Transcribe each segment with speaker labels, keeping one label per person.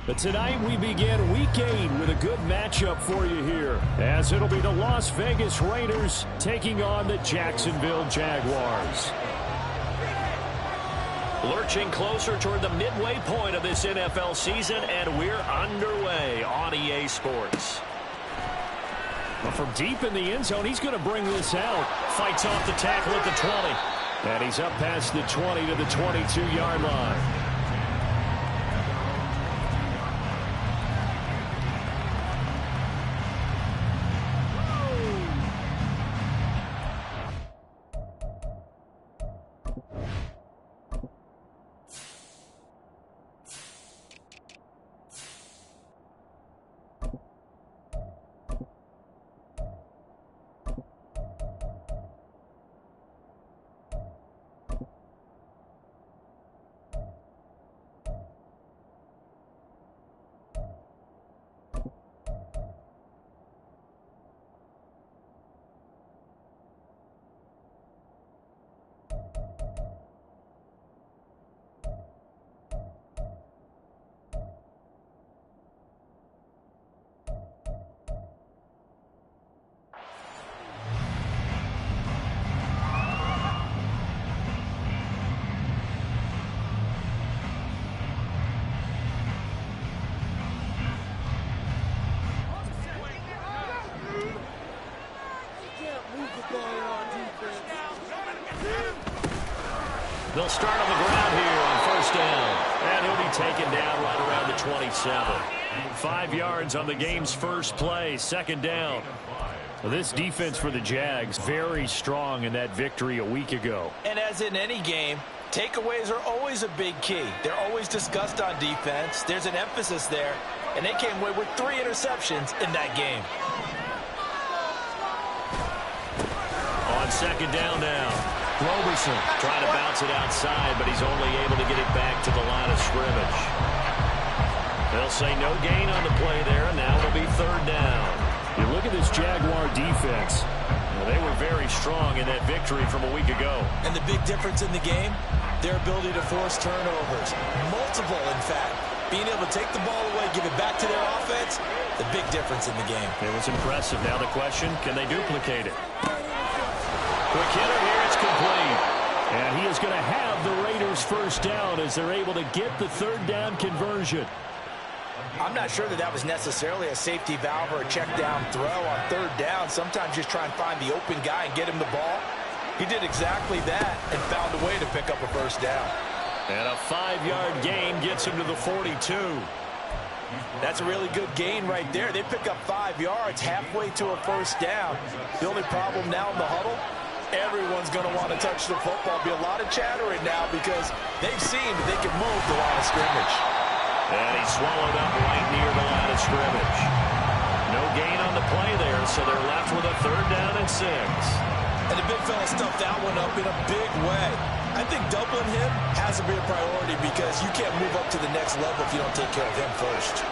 Speaker 1: But tonight we begin Week 8 with a good matchup for you here, as it'll be the Las Vegas Raiders taking on the Jacksonville Jaguars.
Speaker 2: Lurching closer toward the midway point of this NFL season, and we're underway on EA Sports.
Speaker 1: Well, from deep in the end zone, he's going to bring this out. Fights off the tackle at the 20. And he's up past the 20 to the 22-yard line.
Speaker 2: They'll start on the ground here on first down. And he'll be taken down right around the 27.
Speaker 1: 5 yards on the game's first play, second down. Well, this defense for the Jags, very strong in that victory a week ago.
Speaker 3: And as in any game, takeaways are always a big key. They're always discussed on defense. There's an emphasis there. And they came away with 3 interceptions in that game.
Speaker 2: On second down now. Roberson trying to bounce it outside, but he's only able to get it back to the line of scrimmage. They'll say no gain on the play there, and now it'll be third down.
Speaker 1: You look at this Jaguar defense. Well, they were very strong in that victory from a week ago.
Speaker 3: And the big difference in the game, their ability to force turnovers. Multiple, in fact. Being able to take the ball away, give it back to their offense, the big difference in the game.
Speaker 1: It was impressive. Now the question, can they duplicate it? Quick hitter here, it's complete. And he is going to have the Raiders first down as they're able to get the third down conversion.
Speaker 3: I'm not sure that was necessarily a safety valve or a check down throw on third down. Sometimes just try and find the open guy and get him the ball. He did exactly that and found a way to pick up a first down.
Speaker 1: And a 5-yard gain gets him to the 42.
Speaker 3: That's a really good gain right there. They pick up 5 yards halfway to a first down. The only problem now in the huddle, everyone's going to want to touch the football. Be a lot of chattering now because they've seen that they can move the line of scrimmage.
Speaker 2: And he's swallowed up right near the line of scrimmage. No gain on the play there, so they're left with a third down and 6.
Speaker 3: And the big fella stuffed that one up in a big way. I think doubling him has to be a priority because you can't move up to the next level if you don't take care of him first.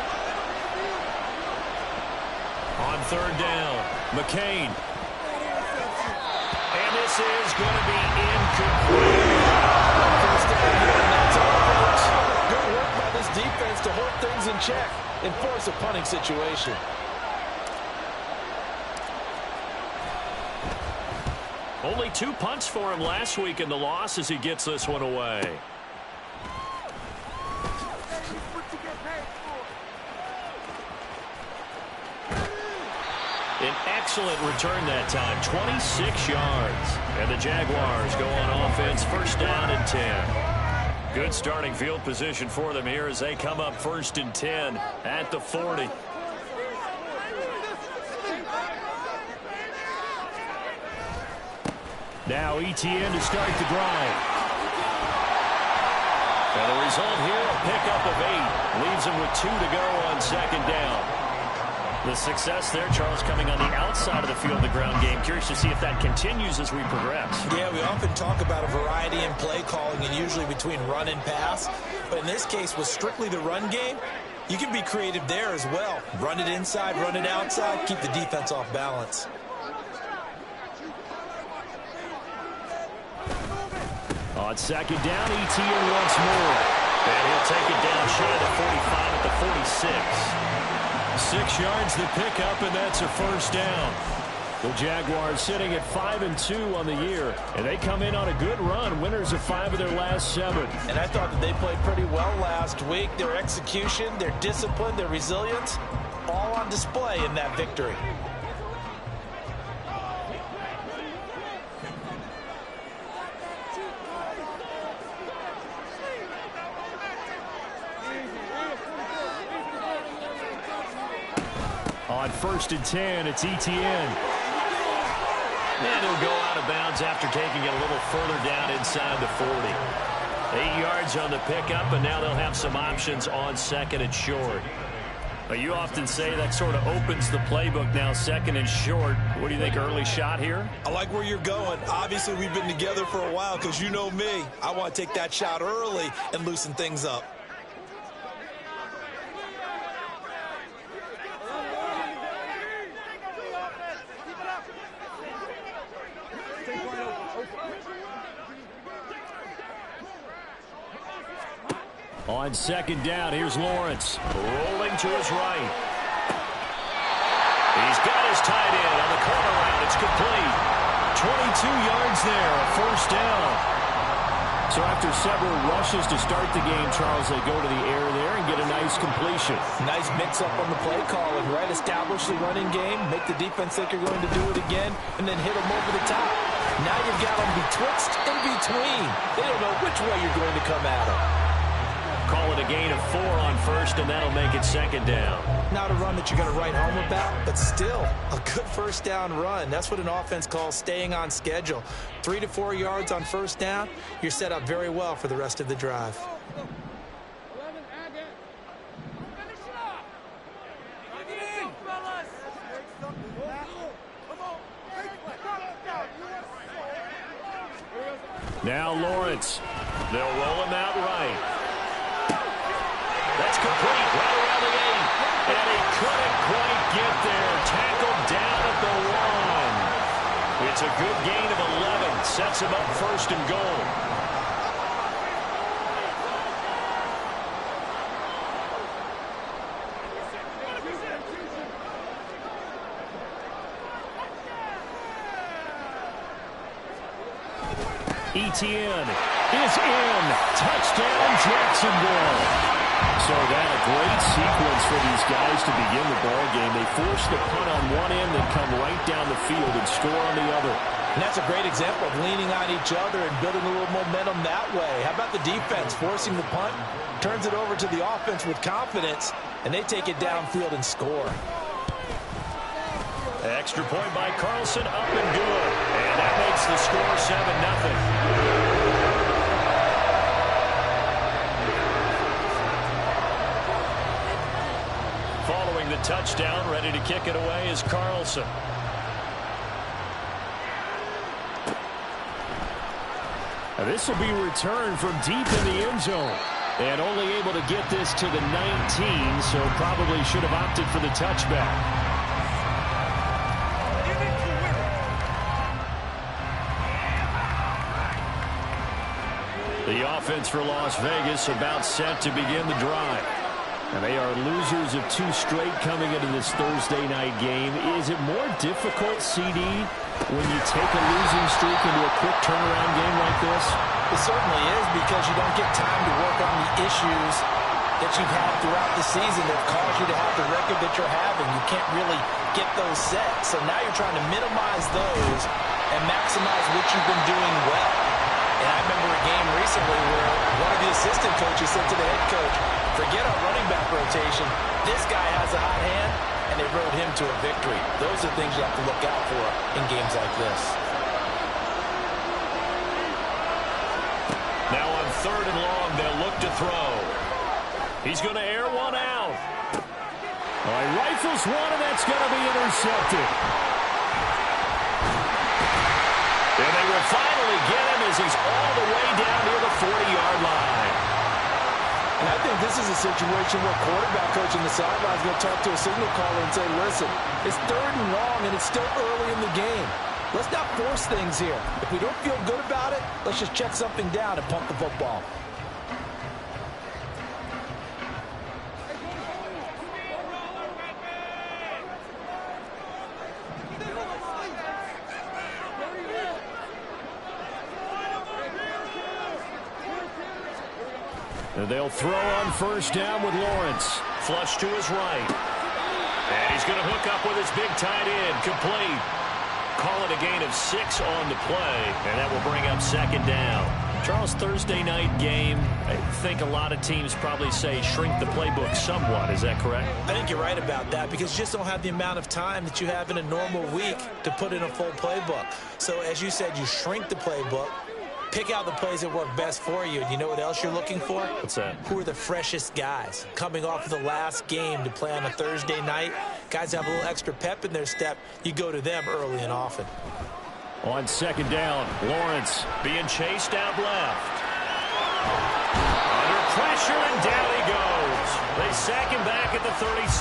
Speaker 2: On third down, McCain. And this is going to be incomplete.
Speaker 3: First down here, and that's all, folks. Good work by this defense to hold things in check and force a punting situation.
Speaker 2: Only 2 punts for him last week in the loss as he gets this one away. An excellent return that time, 26 yards. And the Jaguars go on offense, first down and 10.
Speaker 1: Good starting field position for them here as they come up first and 10 at the 40. Now ETN to start the drive. And the result here, a pickup of 8. Leaves him with 2 to go on second down. The success there, Charles, coming on the outside of the field in the ground game. Curious to see if that continues as we progress.
Speaker 3: Yeah, we often talk about a variety in play calling and usually between run and pass. But in this case, with strictly the run game, you can be creative there as well. Run it inside, run it outside, keep the defense off balance.
Speaker 1: On second down, ETN once more. And he'll take it down shy of the 45 at the yards the pickup, and that's a first down. The Jaguars sitting at 5-2 on the year, and they come in on a good run, winners of 5 of their last 7.
Speaker 3: And I thought that they played pretty well last week. Their execution, their discipline, their resilience, all on display in that victory.
Speaker 1: On 1st and 10, it's Etienne.
Speaker 2: And he'll go out of bounds after taking it a little further down inside the 40. 8 yards on the pickup, and now they'll have some options on 2nd and short.
Speaker 1: But you often say that sort of opens the playbook now, 2nd and short. What do you think, early shot here?
Speaker 4: I like where you're going. Obviously, we've been together for a while because you know me. I want to take that shot early and loosen things up.
Speaker 1: On 2nd down, here's Lawrence.
Speaker 2: Rolling to his right. He's got his tight end on the corner route. It's complete.
Speaker 1: 22 yards there, a first down. So after several rushes to start the game, Charles, they go to the air there and get a nice completion.
Speaker 3: Nice mix-up on the play calling, right? Establish the running game, make the defense think you're going to do it again, and then hit them over the top. Now you've got them betwixt and between. They don't know which way you're going to come at them.
Speaker 2: Call it a gain of 4 on 1st, and that'll make it 2nd down.
Speaker 3: Not a run that you're going to write home about, but still a good first down run. That's what an offense calls staying on schedule. 3 to 4 yards on 1st down, you're set up very well for the rest of the drive.
Speaker 1: Now Lawrence.
Speaker 2: They'll roll him out right. That's complete, right around the 8. And he couldn't quite get there. Tackled down at the 1. It's a good gain of 11. Sets him up 1st and goal.
Speaker 1: Etienne is in. Touchdown, Jacksonville. So that a great sequence for these guys to begin the ball game. They force the punt on one end, then come right down the field and score on the other.
Speaker 3: And that's a great example of leaning on each other and building a little momentum that way. How about the defense forcing the punt, turns it over to the offense with confidence, and they take it downfield and score.
Speaker 1: Extra point by Carlson, up and good. And that makes the score 7-0. Following the touchdown, ready to kick it away is Carlson. Now this will be returned from deep in the end zone. And only able to get this to the 19, so probably should have opted for the touchback. The offense for Las Vegas about set to begin the drive. And they are losers of 2 straight coming into this Thursday night game. Is it more difficult, CD, when you take a losing streak into a quick turnaround game like this?
Speaker 3: It certainly is, because you don't get time to work on the issues that you've had throughout the season that caused you to have the record that you're having. You can't really get those set. So now you're trying to minimize those and maximize what you've been doing well. And I remember a game recently where one of the assistant coaches said to the head coach, forget our running back rotation. This guy has a hot hand, and they rode him to a victory. Those are things you have to look out for in games like this.
Speaker 1: Now on 3rd and long, they'll look to throw. He's going to air one out. He rifles one, and that's going to be intercepted. And they will finally get him as he's all the way down near the 40-yard line.
Speaker 3: And I think this is a situation where quarterback coach in the sideline is going to talk to a signal caller and say, listen, it's 3rd and long, and it's still early in the game. Let's not force things here. If we don't feel good about it, let's just check something down and punt the football.
Speaker 2: They'll throw on first down with Lawrence.
Speaker 1: Flush to his right. And he's going to hook up with his big tight end. Complete. Call it a gain of 6 on the play, and that will bring up second down. Charles, Thursday night game, I think a lot of teams probably say shrink the playbook somewhat. Is that correct?
Speaker 3: I think you're right about that because you just don't have the amount of time that you have in a normal week to put in a full playbook. So as you said, you shrink the playbook, pick out the plays that work best for you. And you know what else you're looking for?
Speaker 1: What's that?
Speaker 3: Who are the freshest guys coming off of the last game to play on a Thursday night? Guys have a little extra pep in their step. You go to them early and often.
Speaker 2: On second down, Lawrence
Speaker 1: being chased out left. Under pressure, and down he goes. They sack him back at the 36.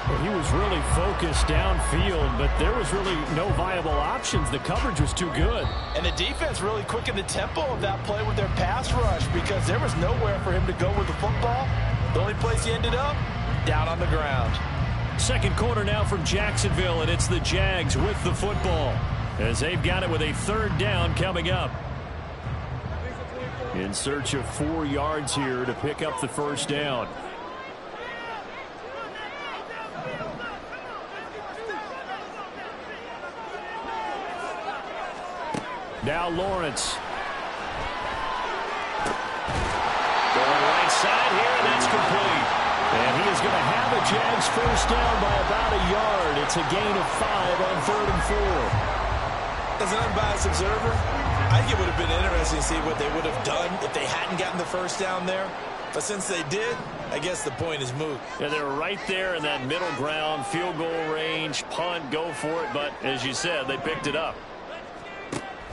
Speaker 2: Well, he was really focused downfield, but there was really no viable options. The coverage was too good.
Speaker 3: And the defense really quickened the tempo of that play with their pass rush because there was nowhere for him to go with the football. The only place he ended up, down on the ground.
Speaker 2: Second quarter now from Jacksonville, and it's the Jags with the football as they've got it with a third down coming up. In search of 4 yards here to pick up the first down. Now Lawrence.
Speaker 1: Going right side here, and that's complete.
Speaker 2: And he is going to have a Jags first down by about a yard. It's a gain of 5 on 3rd and 4.
Speaker 3: As an unbiased observer, I think it would have been interesting to see what they would have done if they hadn't gotten the first down there. But since they did, I guess the point is moot.
Speaker 1: Yeah, they were right there in that middle ground, field goal range, punt, go for it. But as you said, they picked it up.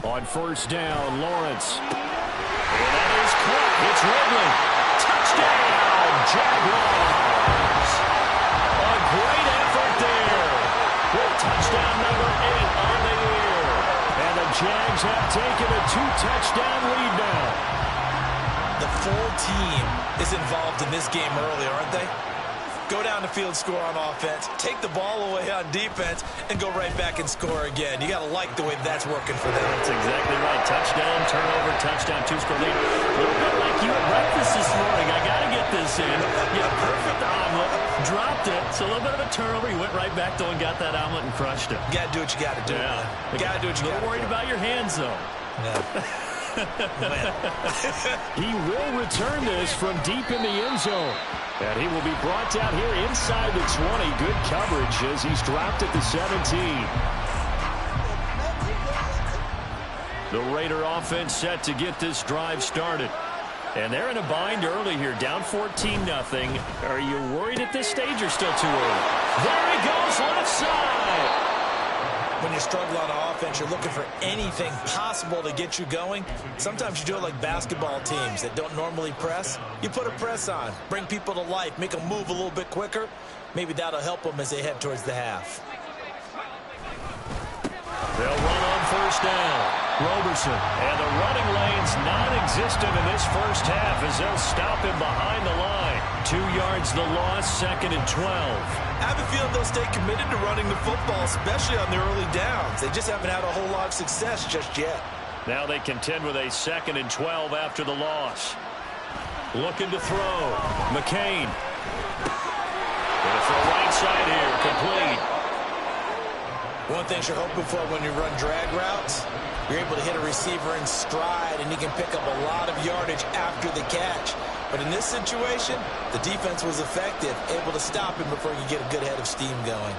Speaker 2: On first down, Lawrence.
Speaker 1: And that is caught. It's Ridley. Touchdown, Jaguars. A great effort there. With touchdown number 8 on the year.
Speaker 2: And the Jags have taken a 2-touchdown lead now.
Speaker 3: The full team is involved in this game early, aren't they? Go down the field, score on offense, take the ball away on defense, and go right back and score again. You got to like the way that's working for them.
Speaker 1: That's exactly right. Touchdown, turnover, touchdown, 2-score lead. A little bit like you at breakfast this morning. I got to get this in. Yeah, perfect omelet. Dropped it. So a little bit of a turnover. He went right back, though, and got that omelet and crushed it.
Speaker 3: You got to do what you got to do.
Speaker 1: Yeah.
Speaker 3: You got to do what you got to do.
Speaker 1: A little worried about your hands, though.
Speaker 3: Yeah.
Speaker 2: He will return this from deep in the end zone. And he will be brought down here inside the 20. Good coverage as he's dropped at the 17.
Speaker 1: The Raider offense set to get this drive started. And they're in a bind early here, down 14-0. Are you worried at this stage or still too early? There he goes, left side.
Speaker 3: When you struggle on offense, you're looking for anything possible to get you going. Sometimes you do it like basketball teams that don't normally press. You put a press on, bring people to life, make them move a little bit quicker. Maybe that'll help them as they head towards the half.
Speaker 1: They'll run on first down. Roberson. And the running lane's non-existent in this first half as they'll stop him behind the line. 2 yards the loss, 2nd and 12.
Speaker 3: I have a feeling they'll stay committed to running the football, especially on the early downs. They just haven't had a whole lot of success just yet.
Speaker 1: Now they contend with a 2nd and 12 after the loss. Looking to throw. McCain. Gonna throw right side here, complete.
Speaker 3: One thing you're hoping for when you run drag routes, you're able to hit a receiver in stride, and he can pick up a lot of yardage after the catch. But in this situation, the defense was effective, able to stop him before you get a good head of steam going.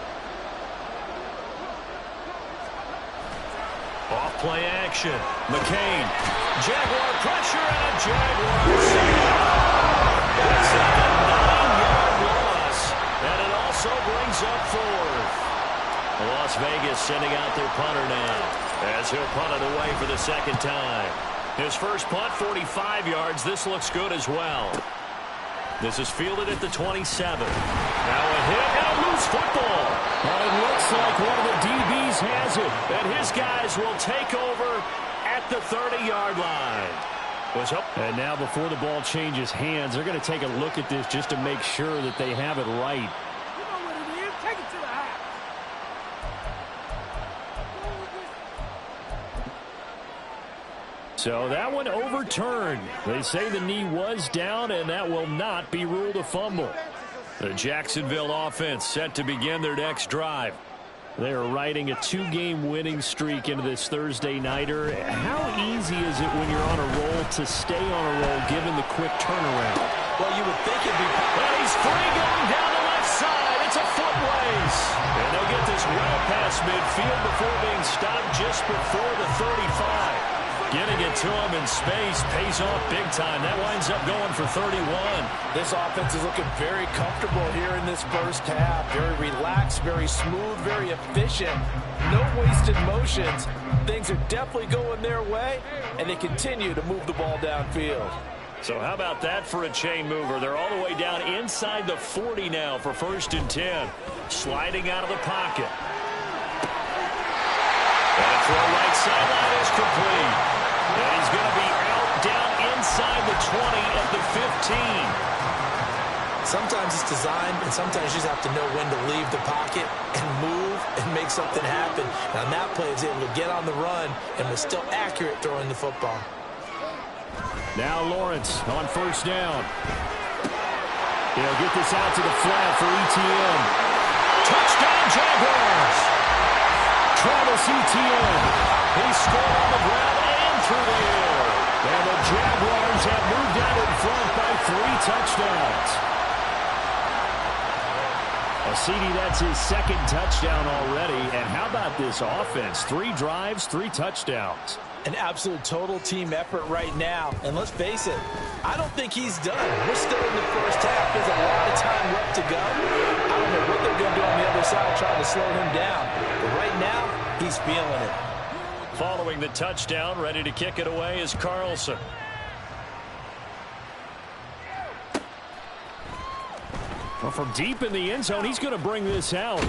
Speaker 1: Off play action. McCain. Jaguar pressure and a Jaguar save. That's a 9-yard loss. And it also brings up 4th. Las Vegas sending out their punter now as he'll punt it away for the 2nd time. His first punt, 45 yards. This looks good as well. This is fielded at the 27. Now a hit and a loose football.
Speaker 2: Well, it looks like one of the DBs has it.
Speaker 1: And his guys will take over at the 30-yard line.
Speaker 2: And now before the ball changes hands, they're going to take a look at this just to make sure that they have it right.
Speaker 1: So that one overturned. They say the knee was down, and that will not be ruled a fumble. The Jacksonville offense set to begin their next drive. They are riding a 2-game winning streak into this Thursday nighter. How easy is it when you're on a roll to stay on a roll given the quick turnaround?
Speaker 3: Well, you would think it'd be...
Speaker 1: And he's free going down the left side. It's a foot race. And they'll get this well past midfield before being stopped just before the 35. Getting it to him in space pays off big time. That winds up going for 31.
Speaker 3: This offense is looking very comfortable here in this first half. Very relaxed, very smooth, very efficient. No wasted motions. Things are definitely going their way, and they continue to move the ball downfield.
Speaker 1: So how about that for a chain mover? They're all the way down inside the 40 now for 1st and 10. Sliding out of the pocket. And a throw right sideline is complete. And he's going to be out down inside the 20 at the 15.
Speaker 3: Sometimes it's designed, and sometimes you just have to know when to leave the pocket and move and make something happen. And on that play, he was able to get on the run and was still accurate throwing the football.
Speaker 1: Now Lawrence on 1st down. They'll get this out to the flat for ETN. Touchdown, Jaguars! Travis Etienne. He scored on the ground and through the air. And the Jaguars have moved out in front by 3 touchdowns. CD, that's his 2nd touchdown already. And how about this offense? 3 drives, 3 touchdowns.
Speaker 3: An absolute total team effort right now. And let's face it, I don't think he's done. We're still in the first half. There's a lot of time left to go. I don't know what they're going to do on the other side trying to slow him down. But right now, he's feeling it.
Speaker 1: Following the touchdown, ready to kick it away is Carlson. Well, from deep in the end zone, he's going to bring this out.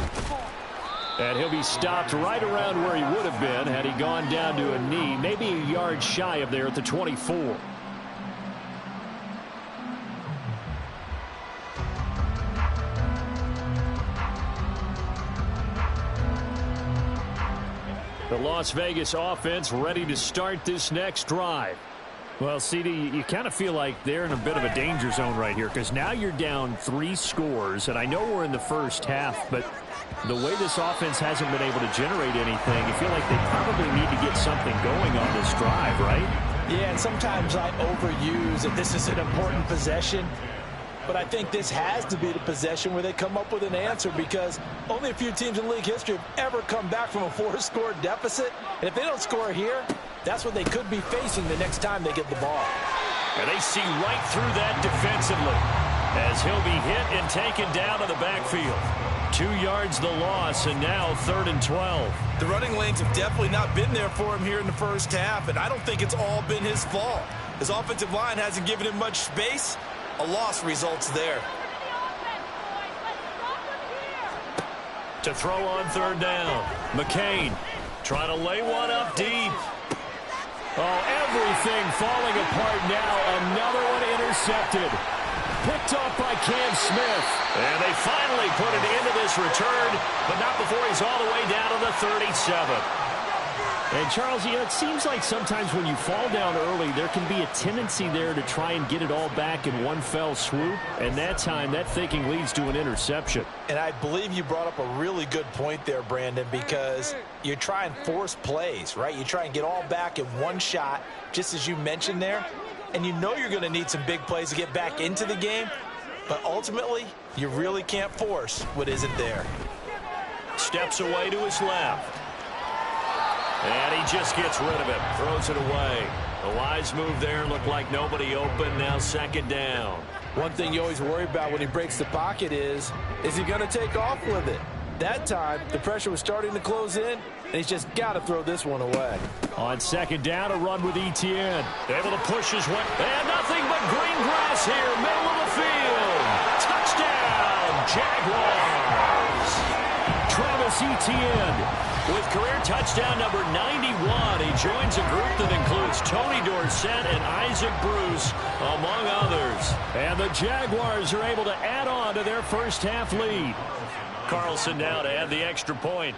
Speaker 1: And he'll be stopped right around where he would have been had he gone down to a knee, maybe a yard shy of there at the 24. The Las Vegas offense ready to start this next drive. Well, CD, you kind of feel like they're in a bit of a danger zone right here because now you're down 3 scores, and I know we're in the first half, but the way this offense hasn't been able to generate anything, you feel like they probably need to get something going on this drive, right?
Speaker 3: Yeah, and sometimes I overuse that this is an important possession. But I think this has to be the possession where they come up with an answer because only a few teams in league history have ever come back from a 4-score deficit. And if they don't score here, that's what they could be facing the next time they get the ball.
Speaker 1: And they see right through that defensively as he'll be hit and taken down to the backfield. 2 yards the loss, and now 3rd and 12.
Speaker 4: The running lanes have definitely not been there for him here in the first half, and I don't think it's all been his fault. His offensive line hasn't given him much space. A loss results there.
Speaker 1: To throw on 3rd down. McCain trying to lay one up deep. Oh, everything falling apart now. Another one intercepted. Picked off by Cam Smith. And they finally put it into this return, but not before he's all the way down to the 37. And, Charles, you know, it seems like sometimes when you fall down early, there can be a tendency there to try and get it all back in one fell swoop. And that time, that thinking leads to an interception.
Speaker 3: And I believe you brought up a really good point there, Brandon, because you try and force plays, right? You try and get all back in one shot, just as you mentioned there. And you know you're going to need some big plays to get back into the game. But ultimately, you really can't force what isn't there.
Speaker 1: Steps away to his left. And he just gets rid of it. Throws it away. A wise move there. Looked like nobody open. Now 2nd down.
Speaker 3: One thing you always worry about when he breaks the pocket is he going to take off with it? That time, the pressure was starting to close in, and he's just got to throw this one away.
Speaker 1: On 2nd down, a run with ETN. Able to push his way. And nothing but green grass here. Middle of the field. Touchdown, Jaguars. Travis Etienne with career touchdown number 91. He joins a group that includes Tony Dorsett and Isaac Bruce, among others. And the Jaguars are able to add on to their first half lead. Carlson now to add the extra point.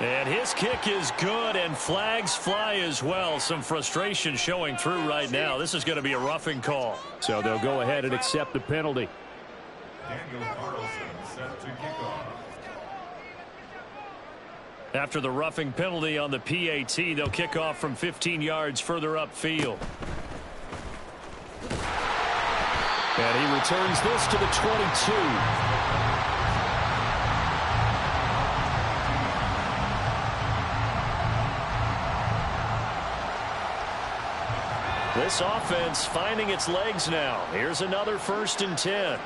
Speaker 1: And his kick is good, and flags fly as well. Some frustration showing through right now. This is going to be a roughing call.
Speaker 2: So they'll go ahead and accept the penalty.
Speaker 1: After the roughing penalty on the PAT, they'll kick off from 15 yards further upfield.
Speaker 2: And he returns this to the 22.
Speaker 1: This offense finding its legs now. Here's another 1st and 10.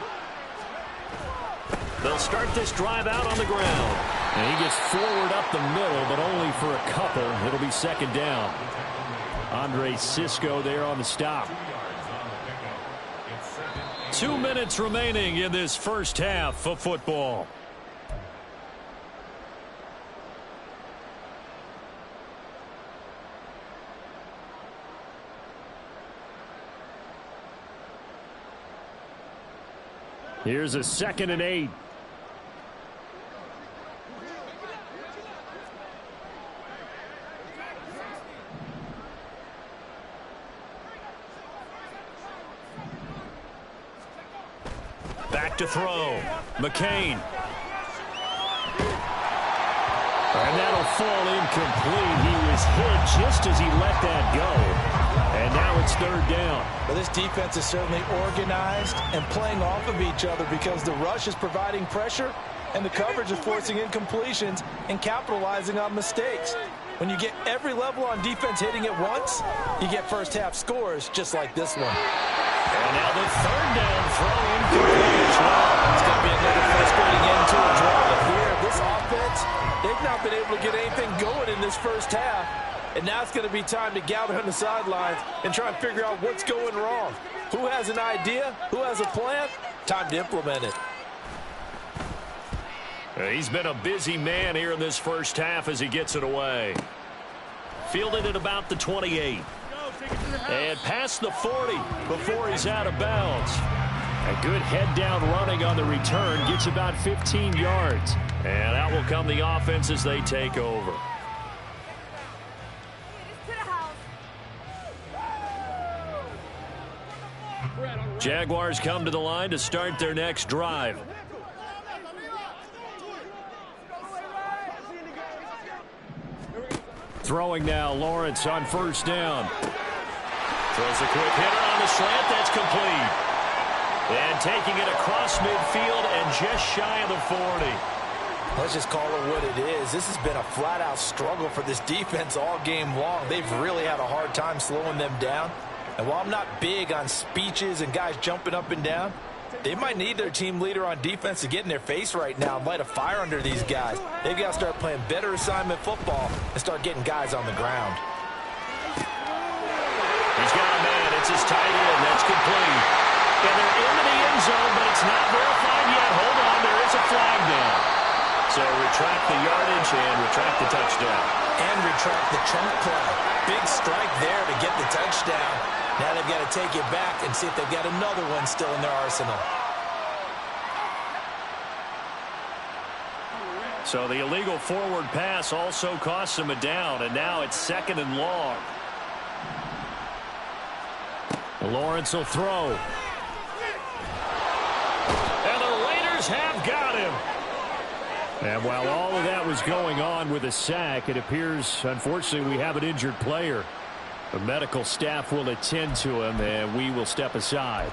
Speaker 1: They'll start this drive out on the ground.
Speaker 2: And he gets forward up the middle, but only for a couple. It'll be 2nd down. Andre Cisco there on the stop.
Speaker 1: 2 minutes remaining in this first half of football.
Speaker 2: Here's a 2nd and 8.
Speaker 1: Back to throw. McCain. And that'll fall incomplete. He was hit just as he let that go. And now it's 3rd down.
Speaker 3: Well, this defense is certainly organized and playing off of each other because the rush is providing pressure and the coverage is forcing incompletions and capitalizing on mistakes. When you get every level on defense hitting at once, you get first half scores just like this one.
Speaker 1: And now the 3rd down throw incomplete as well.
Speaker 3: It's going to be another frustrating end to a drive here. This offense, they've not been able to get anything going in this first half. And now it's going to be time to gather on the sidelines and try and figure out what's going wrong. Who has an idea? Who has a plan? Time to implement it.
Speaker 1: He's been a busy man here in this first half as he gets it away. Fielded at about the 28. And past the 40 before he's out of bounds.
Speaker 2: A good head down running on the return. Gets about 15 yards.
Speaker 1: And out will come the offense as they take over. Jaguars come to the line to start their next drive.
Speaker 2: Throwing now, Lawrence on 1st down.
Speaker 1: Throws a quick hitter on the slant. That's complete. And taking it across midfield and just shy of the 40.
Speaker 3: Let's just call it what it is. This has been a flat-out struggle for this defense all game long. They've really had a hard time slowing them down. And while I'm not big on speeches and guys jumping up and down, they might need their team leader on defense to get in their face right now and light a fire under these guys. They've got to start playing better assignment football and start getting guys on the ground.
Speaker 1: He's got a man. It's his tight end. That's complete. And they're into the end zone, but it's not verified yet. Hold on. There is a flag down. So retract the yardage and retract the touchdown.
Speaker 3: And retract the chunk play. Big strike there to get the touchdown. Now they've got to take it back and see if they've got another one still in their arsenal.
Speaker 1: So the illegal forward pass also costs him a down, and now it's 2nd and long.
Speaker 2: Lawrence will throw.
Speaker 1: And the Raiders have got him.
Speaker 2: And while all of that was going on with a sack, it appears, unfortunately, we have an injured player. The medical staff will attend to him, and we will step aside.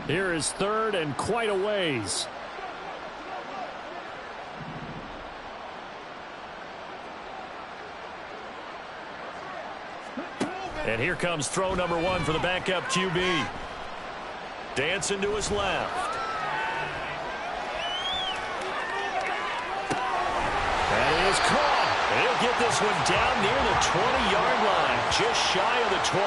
Speaker 2: Here is 3rd and quite a ways.
Speaker 1: And here comes throw number 1 for the backup QB. Dancing to his left. That is caught. He'll get this one down near the 20-yard line, just shy of the 20.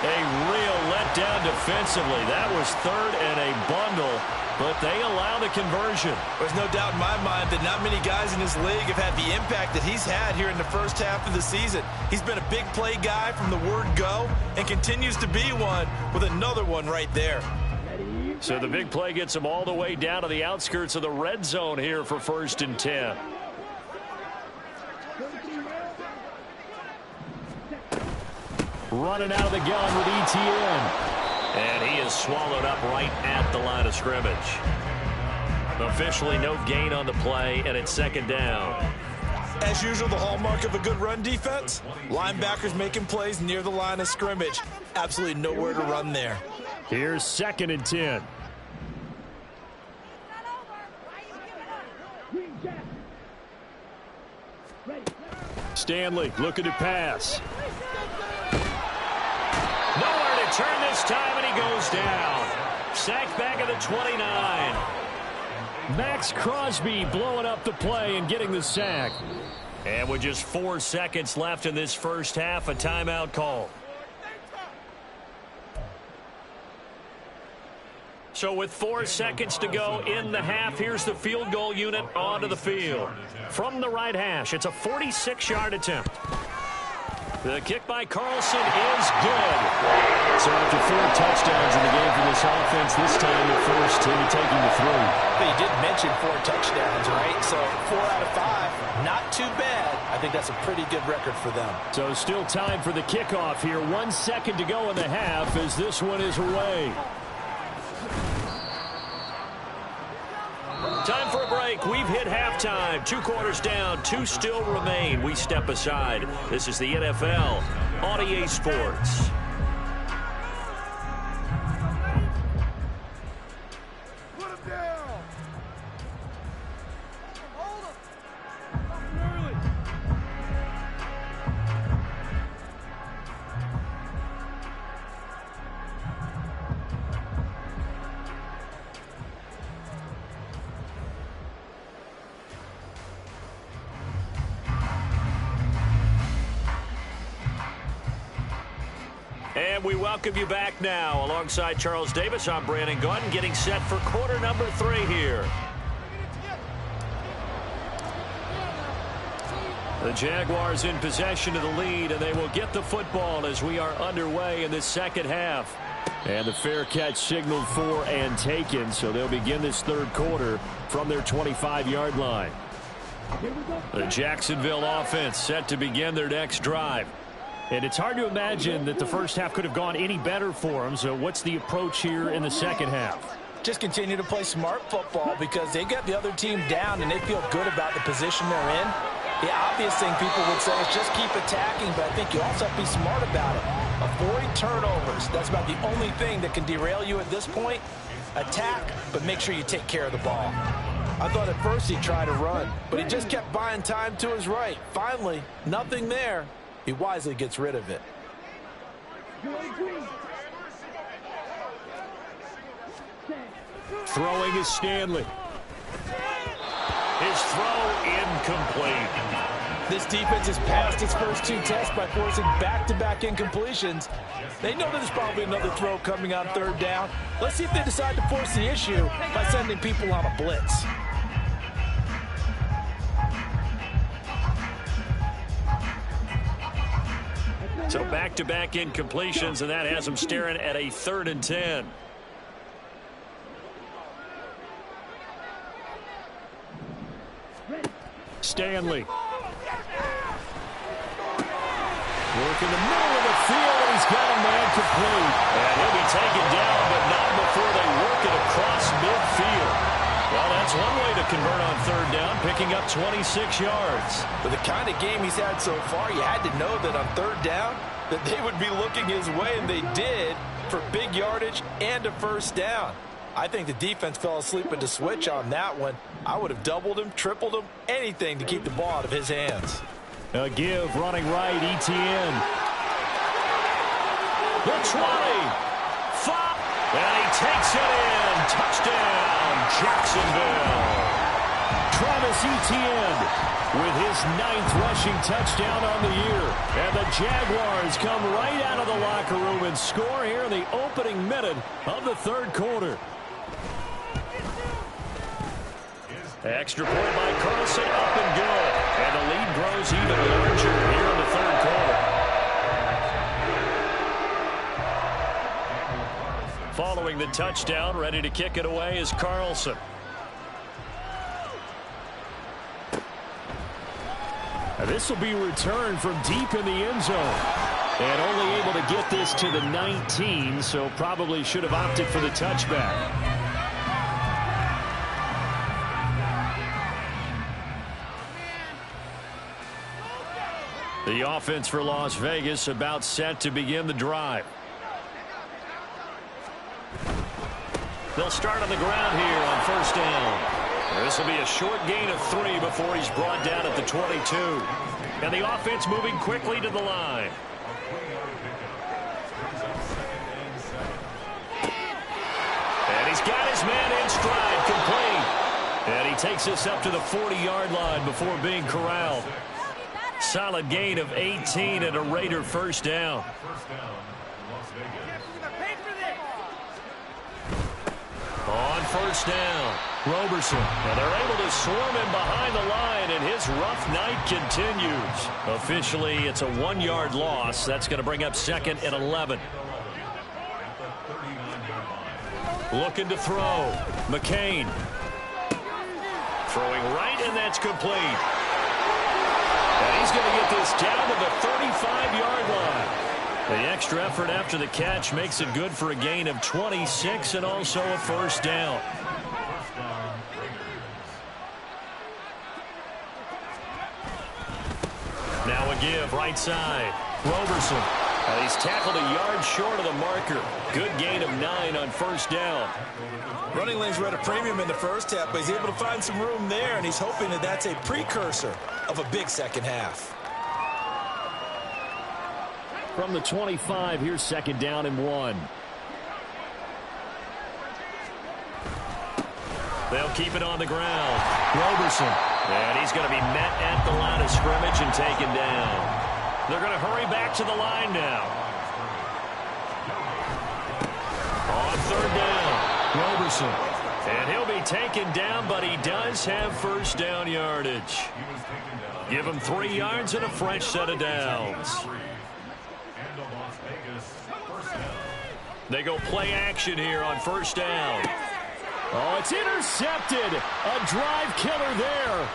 Speaker 1: A real letdown defensively. That was 3rd and a bundle, but they allow the conversion.
Speaker 4: There's no doubt in my mind that not many guys in this league have had the impact that he's had here in the first half of the season. He's been a big play guy from the word go and continues to be one with another one right there.
Speaker 1: So the big play gets them all the way down to the outskirts of the red zone here for 1st and 10. Running out of the gun with ETN. And he is swallowed up right at the line of scrimmage. Officially no gain on the play, and it's 2nd down.
Speaker 4: As usual, the hallmark of a good run defense, linebackers making plays near the line of scrimmage. Absolutely nowhere to run there.
Speaker 1: Here's 2nd and 10. Stanley looking to pass. Nowhere to turn this time, and he goes down. Sacked back at the 29. Max Crosby blowing up the play and getting the sack. And with just 4 seconds left in this first half, a timeout call. So with 4 seconds to go in the half, here's the field goal unit onto the field. From the right hash, it's a 46-yard attempt. The kick by Carlson is good. So after 4 touchdowns in the game for this offense, this time they're forced to be taking the 3.
Speaker 3: But you did mention 4 touchdowns, right? So 4 out of 5, not too bad. I think that's a pretty good record for them.
Speaker 1: So still time for the kickoff here. 1 second to go in the half as this one is away. Time for a break. We've hit halftime. 2 quarters down. 2 still remain. We step aside. This is the NFL on EA Sports. And we welcome you back now. Alongside Charles Davis, I'm Brandon Gunn, getting set for quarter number 3 here. The Jaguars in possession of the lead, and they will get the football as we are underway in this second half. And the fair catch signaled for and taken, so they'll begin this 3rd quarter from their 25-yard line. The Jacksonville offense set to begin their next drive. And it's hard to imagine that the first half could have gone any better for them. So what's the approach here in the second half?
Speaker 3: Just continue to play smart football because they got the other team down and they feel good about the position they're in. The obvious thing people would say is just keep attacking, but I think you also have to be smart about it. Avoid turnovers. That's about the only thing that can derail you at this point. Attack, but make sure you take care of the ball. I thought at first he'd try to run, but he just kept buying time to his right. Finally, nothing there. He wisely gets rid of it.
Speaker 1: Throwing is Stanley. His throw incomplete.
Speaker 3: This defense has passed its first 2 tests by forcing back-to-back incompletions. They know there's probably another throw coming on 3rd down. Let's see if they decide to force the issue by sending people on a blitz.
Speaker 1: So back-to-back incompletions, and that has them staring at a 3rd and 10. Stanley. Working the middle of the field, and he's got a man complete. And he'll be taken down, but not before they work it across midfield. Well, that's one way to convert on 3rd down, picking up 26 yards.
Speaker 3: With the kind of game he's had so far, you had to know that on 3rd down, that they would be looking his way, and they did, for big yardage and a 1st down. I think the defense fell asleep at the switch on that one. I would have doubled him, tripled him, anything to keep the ball out of his hands.
Speaker 1: A give running right, ETN. The 20. 5. And he takes it in. Touchdown, Jacksonville. Travis Etienne with his 9th rushing touchdown on the year. And the Jaguars come right out of the locker room and score here in the opening minute of the 3rd quarter. Extra point by Carlson, up and good. And the lead grows even larger here in the 3rd quarter. Following scoring the touchdown. Ready to kick it away is Carlson. This will be returned from deep in the end zone. And only able to get this to the 19, so probably should have opted for the touchback. The offense for Las Vegas about set to begin the drive. They'll start on the ground here on first down. This will be a short gain of 3 before he's brought down at the 22. And the offense moving quickly to the line. And he's got his man in stride, complete. And he takes this up to the 40-yard line before being corralled. Solid gain of 18 and a Raider first down. On first down, Roberson. Now they're able to swarm him behind the line, and his rough night continues. Officially, it's a 1-yard loss. That's going to bring up 2nd and 11. Looking to throw. McCain. Throwing right, and that's complete. And he's going to get this down to the 35-yard line. The extra effort after the catch makes it good for a gain of 26 and also a first down. Now a give right side. Roberson. He's tackled a yard short of the marker. Good gain of 9 on first down.
Speaker 3: Running lanes were at a premium in the first half, but he's able to find some room there, and he's hoping that that's a precursor of a big second half.
Speaker 1: From the 25, here's 2nd down and 1. They'll keep it on the ground. Roberson. And he's going to be met at the line of scrimmage and taken down. They're going to hurry back to the line now. On 3rd down, Roberson. And he'll be taken down, but he does have first down yardage. Give him 3 yards and a fresh set of downs. They go play action here on first down. Oh, it's intercepted. A drive killer there.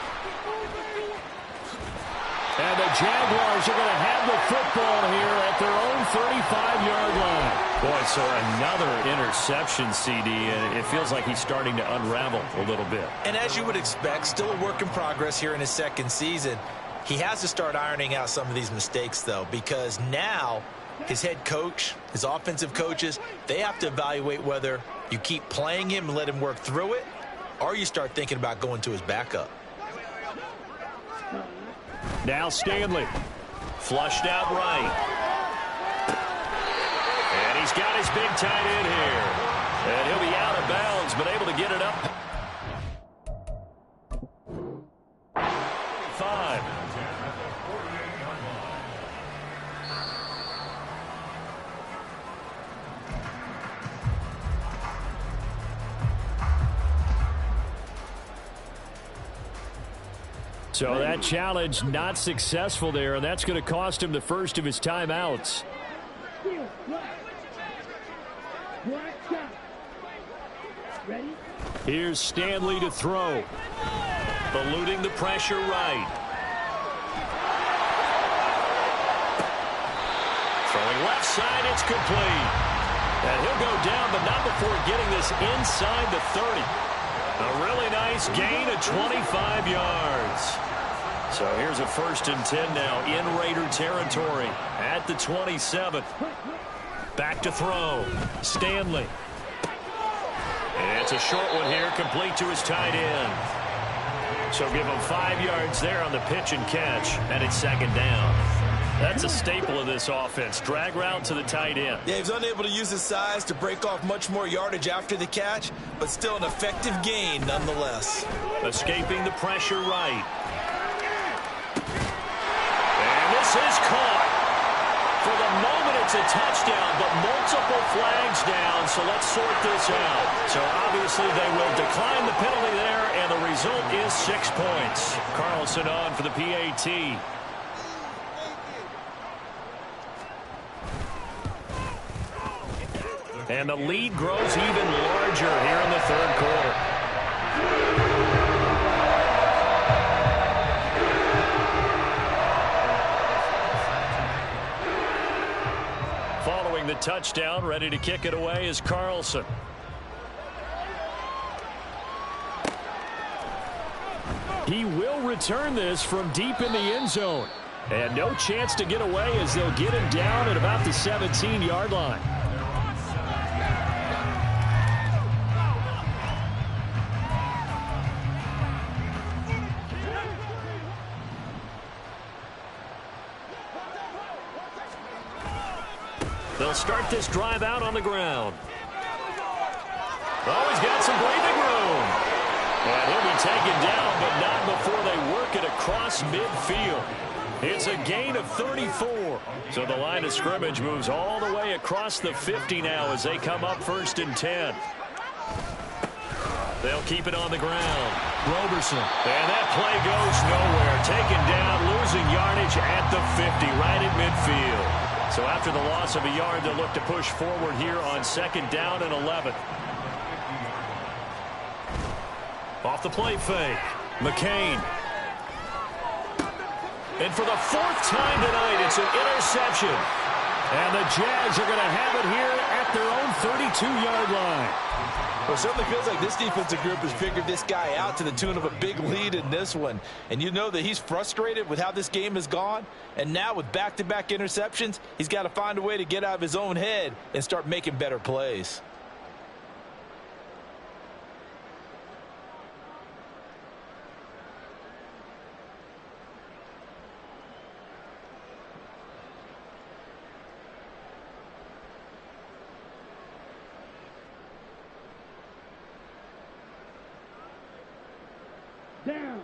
Speaker 1: And the Jaguars are going to have the football here at their own 35-yard line. Boy, so another interception, CD, and it feels like he's starting to unravel a little bit.
Speaker 3: And as you would expect, still a work in progress here in his 2nd season. He has to start ironing out some of these mistakes, though, because now his head coach, his offensive coaches, they have to evaluate whether you keep playing him and let him work through it, or you start thinking about going to his backup.
Speaker 1: Now Stanley. Flushed out right. And he's got his big tight end here. And he'll be out of bounds, but able to get it up. 5. So that challenge not successful there, and that's going to cost him the first of his timeouts. Here's Stanley to throw. Eluding the pressure right. Throwing left side, it's complete. And he'll go down, but not before getting this inside the 30. A really nice gain of 25 yards. So here's a 1st and 10 now in Raider territory at the 27. Back to throw. Stanley. And it's a short one here, complete to his tight end. So give him 5 yards there on the pitch and catch, and it's 2nd down. That's a staple of this offense. Drag route to the tight end.
Speaker 3: Yeah, he's unable to use his size to break off much more yardage after the catch, but still an effective gain nonetheless.
Speaker 1: Escaping the pressure right. And this is caught. For the moment, it's a touchdown, but multiple flags down, so let's sort this out. So obviously they will decline the penalty there, and the result is 6 points. Carlson on for the PAT. And the lead grows even larger here in the third quarter. Following the touchdown, ready to kick it away is Carlson. He will return this from deep in the end zone. And no chance to get away as they'll get him down at about the 17-yard line. They'll start this drive out on the ground. Oh, he's got some breathing room. And he'll be taken down, but not before they work it across midfield. It's a gain of 34. So the line of scrimmage moves all the way across the 50 now as they come up 1st and 10. They'll keep it on the ground. Roberson. And that play goes nowhere. Taken down, losing yardage at the 50, right at midfield. So after the loss of a yard, they'll look to push forward here on 2nd down and 11. Off the play fake. McCain. And for the 4th time tonight, it's an interception. And the Jags are going to have it here at their own 32-yard line.
Speaker 3: Well, it certainly feels like this defensive group has figured this guy out to the tune of a big lead in this one. And you know that he's frustrated with how this game has gone. And now with back-to-back interceptions, he's got to find a way to get out of his own head and start making better plays.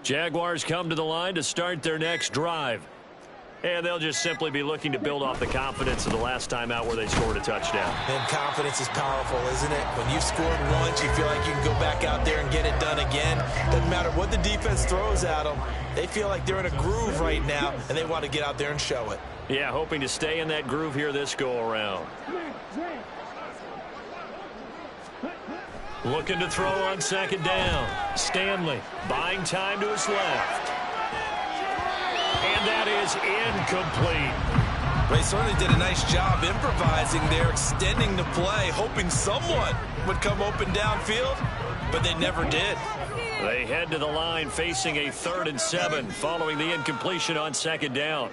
Speaker 1: Jaguars come to the line to start their next drive. And they'll just simply be looking to build off the confidence of the last time out where they scored a touchdown.
Speaker 3: And confidence is powerful, isn't it? When you've scored once, you feel like you can go back out there and get it done again. Doesn't matter what the defense throws at them. They feel like they're in a groove right now, and they want to get out there and show it.
Speaker 1: Yeah, hoping to stay in that groove here this go-around. Looking to throw on 2nd down. Stanley buying time to his left. And that is incomplete.
Speaker 3: They certainly did a nice job improvising there, extending the play, hoping someone would come open downfield, but they never did.
Speaker 1: They head to the line facing a 3rd and 7 following the incompletion on 2nd down.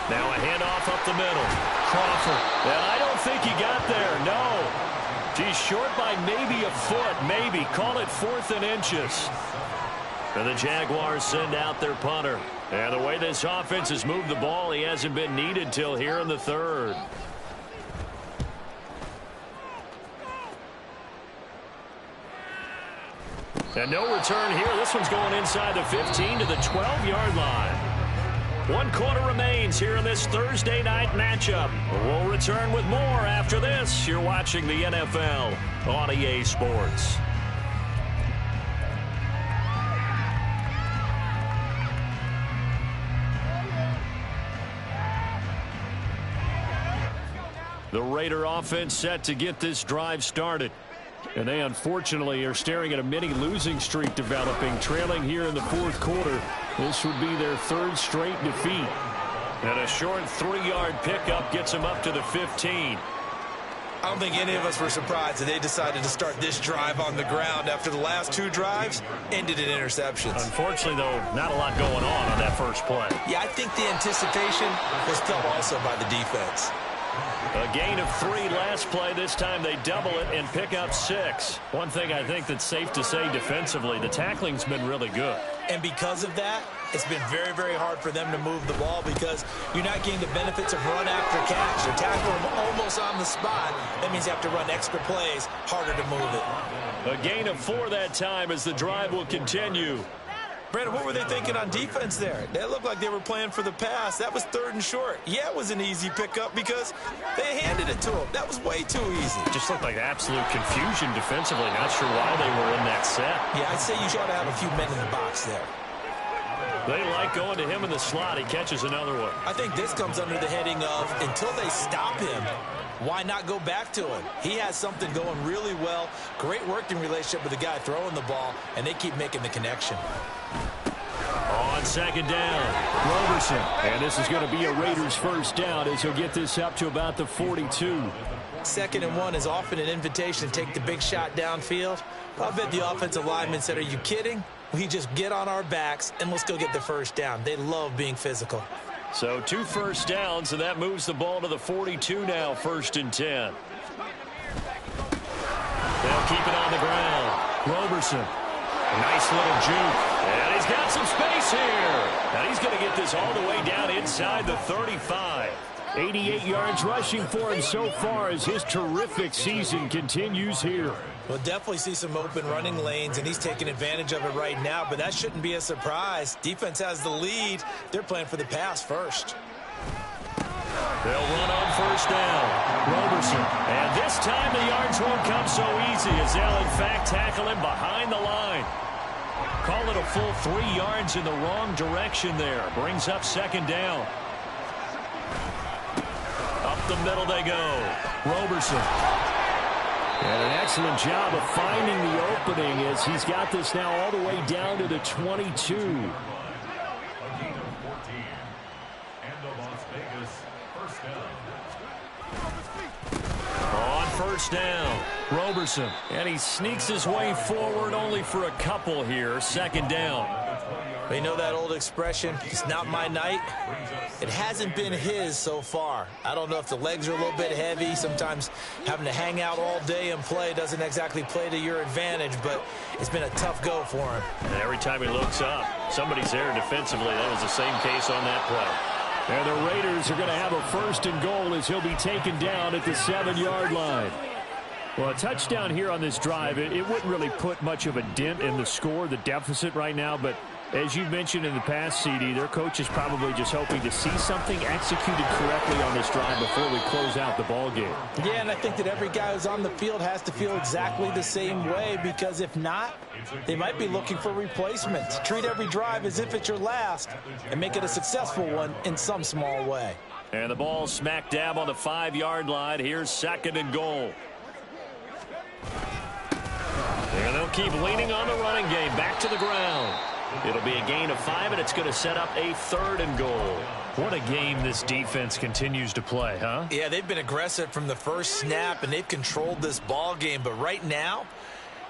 Speaker 1: Now a handoff up the middle. Crawford. And I don't think he got there. No. He's short by maybe a foot. Maybe. Call it 4th and inches. And the Jaguars send out their punter. And the way this offense has moved the ball, he hasn't been needed till here in the 3rd. And no return here. This one's going inside the 15 to the 12-yard line. 1 quarter remains here in this Thursday night matchup. We'll return with more after this. You're watching the NFL on EA Sports. The Raider offense set to get this drive started. And they unfortunately are staring at a mini losing streak developing, trailing here in the 4th quarter. This would be their 3rd straight defeat. And a short 3-yard pickup gets them up to the 15.
Speaker 3: I don't think any of us were surprised that they decided to start this drive on the ground after the last 2 drives ended in interceptions.
Speaker 1: Unfortunately, though, not a lot going on that first play.
Speaker 3: Yeah, I think the anticipation was felt also by the defense.
Speaker 1: A gain of 3 last play. This time they double it and pick up 6. One thing I think that's safe to say defensively, the tackling's been really good.
Speaker 3: And because of that, it's been very, very hard for them to move the ball because you're not getting the benefits of run after catch. You're tackling them almost on the spot. That means you have to run extra plays, harder to move it.
Speaker 1: A gain of 4 that time as the drive will continue.
Speaker 4: Brandon, what were they thinking on defense there? They looked like they were playing for the pass. That was 3rd and short. Yeah, it was an easy pickup because they handed it to him. That was way too easy.
Speaker 1: Just looked like absolute confusion defensively. Not sure why they were in that set.
Speaker 4: Yeah, I'd say you ought to have a few men in the box there.
Speaker 1: They like going to him in the slot. He catches another one.
Speaker 4: I think this comes under the heading of until they stop him, why not go back to him? He has something going really well. Great working relationship with the guy throwing the ball, and they keep making the connection.
Speaker 1: On 2nd down, Roberson. And this is going to be a Raiders first down as he'll get this up to about the 42.
Speaker 4: 2nd and 1 is often an invitation to take the big shot downfield. I bet the offensive lineman said, are you kidding? We just get on our backs and let's go get the first down. They love being physical.
Speaker 1: So 2 first downs, and that moves the ball to the 42 now, 1st and 10. They'll keep it on the ground. Roberson. A nice little juke. And he's got some space here. And he's going to get this all the way down inside the 35. 88 yards rushing for him so far as his terrific season continues here.
Speaker 4: We'll definitely see some open running lanes, and he's taking advantage of it right now, but that shouldn't be a surprise. Defense has the lead. They're playing for the pass first.
Speaker 1: They'll run on 1st down. Roberson. And this time the yards won't come so easy as they'll, in fact, tackle him behind the line. Call it a full 3 yards in the wrong direction there. Brings up 2nd down. Up the middle they go. Roberson. And an excellent job of finding the opening as he's got this now all the way down to the 22. On 1st down, Roberson. And he sneaks his way forward only for a couple here. 2nd down.
Speaker 4: You know that old expression, it's not my night? It hasn't been his so far. I don't know if the legs are a little bit heavy. Sometimes having to hang out all day and play doesn't exactly play to your advantage, but it's been a tough go for him.
Speaker 1: And every time he looks up, somebody's there defensively. That was the same case on that play. And the Raiders are going to have a 1st and goal as he'll be taken down at the 7-yard line. Well, a touchdown here on this drive, it wouldn't really put much of a dent in the score, the deficit right now, but as you mentioned in the past, CD, their coach is probably just hoping to see something executed correctly on this drive before we close out the ball game.
Speaker 4: Yeah, and I think that every guy who's on the field has to feel exactly the same way, because if not, they might be looking for replacements. Treat every drive as if it's your last and make it a successful one in some small way.
Speaker 1: And the ball smack dab on the 5-yard line. Here's 2nd and goal. And they'll keep leaning on the running game. Back to the ground. It'll be a gain of 5, and it's going to set up a 3rd and goal. What a game this defense continues to play, huh?
Speaker 4: Yeah, they've been aggressive from the first snap, and they've controlled this ball game. But right now,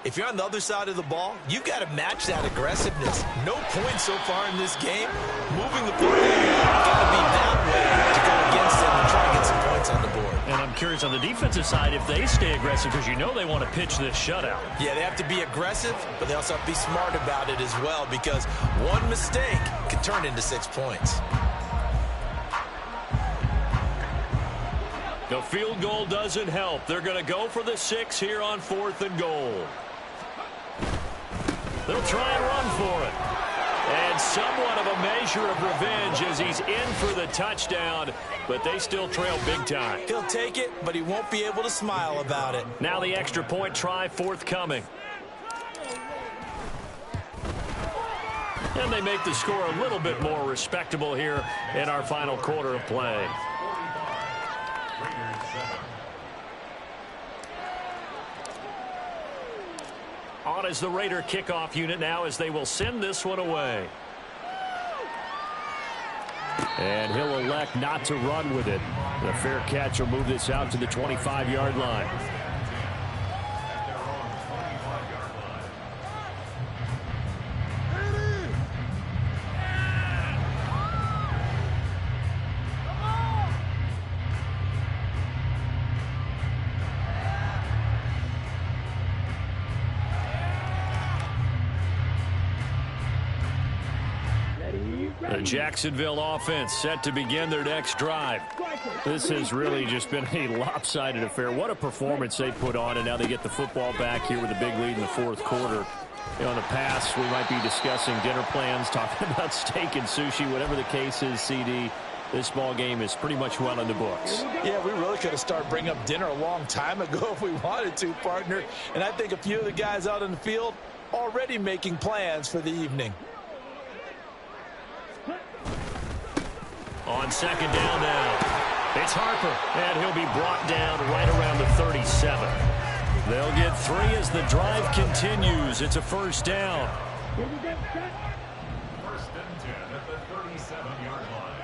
Speaker 4: if you're on the other side of the ball, you've got to match that aggressiveness. No points so far in this game. Moving the football, you've got to be that way to go against them and try to get some points on the board.
Speaker 1: And I'm curious on the defensive side if they stay aggressive, because you know they want to pitch this shutout.
Speaker 4: Yeah, they have to be aggressive, but they also have to be smart about it as well, because one mistake can turn into 6 points.
Speaker 1: The field goal doesn't help. They're going to go for the 6 here on 4th and goal. They'll try and run for it. And somewhat of a measure of revenge as he's in for the touchdown, but they still trail big time.
Speaker 4: He'll take it, but he won't be able to smile about it.
Speaker 1: Now the extra point try forthcoming. And they make the score a little bit more respectable here in our final quarter of play. On is the Raider kickoff unit now as they will send this one away. And he'll elect not to run with it. The fair catch will move this out to the 25-yard line. The Jacksonville offense set to begin their next drive. This has really just been a lopsided affair. What a performance they put on, and now they get the football back here with a big lead in the 4th quarter. In the past, we might be discussing dinner plans, talking about steak and sushi, whatever the case is, CD. This ball game is pretty much well in the books.
Speaker 3: Yeah, we really could have started bringing up dinner a long time ago if we wanted to, partner. And I think a few of the guys out in the field already making plans for the evening.
Speaker 1: On second down now, it's Harper, and he'll be brought down right around the 37. They'll get 3 as the drive continues. It's a first down.
Speaker 5: First and 10 at the 37-yard line.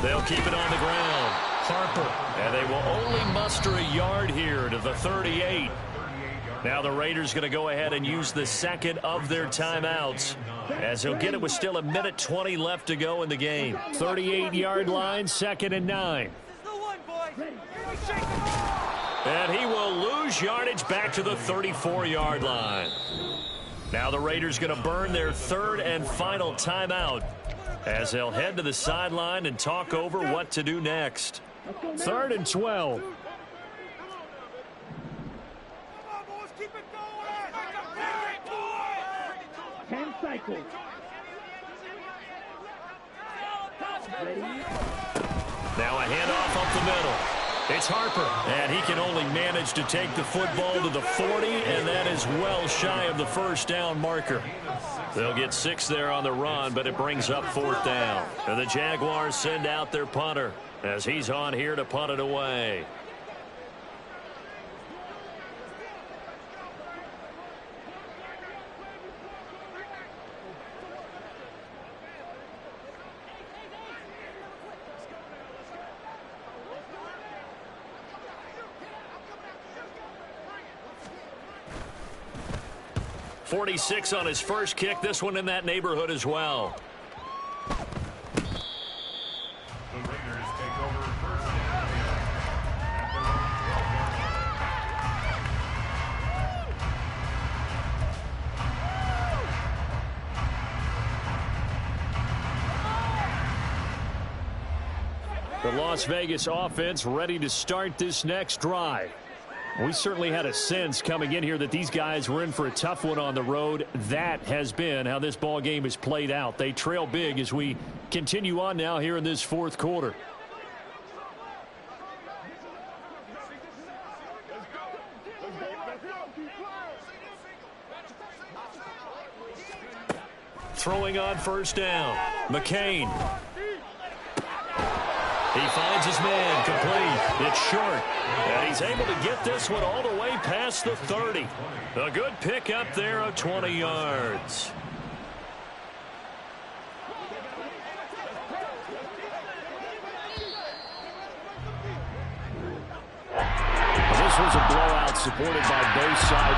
Speaker 1: They'll keep it on the ground. Harper. And they will only muster a yard here to the 38. Now the Raiders going to go ahead and use the second of their timeouts, as he'll get it with still 1:20 left to go in the game. 38-yard line, 2nd and 9. And he will lose yardage back to the 34-yard line. Now the Raiders going to burn their 3rd and final timeout, as they'll head to the sideline and talk over what to do next. 3rd and 12. Now a handoff up the middle. It's Harper, and he can only manage to take the football to the 40, and that is well shy of the first down marker. They'll get 6 there on the run, but it brings up 4th down. And the Jaguars send out their punter, as he's on here to punt it away. .46 on his first kick. This one in that neighborhood as well.
Speaker 5: The Raiders take over first down at their own
Speaker 1: 12-yard line. The Las Vegas offense ready to start this next drive. We certainly had a sense coming in here that these guys were in for a tough one on the road. That has been how this ball game is played out. They trail big as we continue on now here in this 4th quarter. Throwing on first down, McCain. He finds his man, complete. It's short, and he's able to get this one all the way past the 30. A good pick up there of 20 yards. This was a blowout supported by both sides.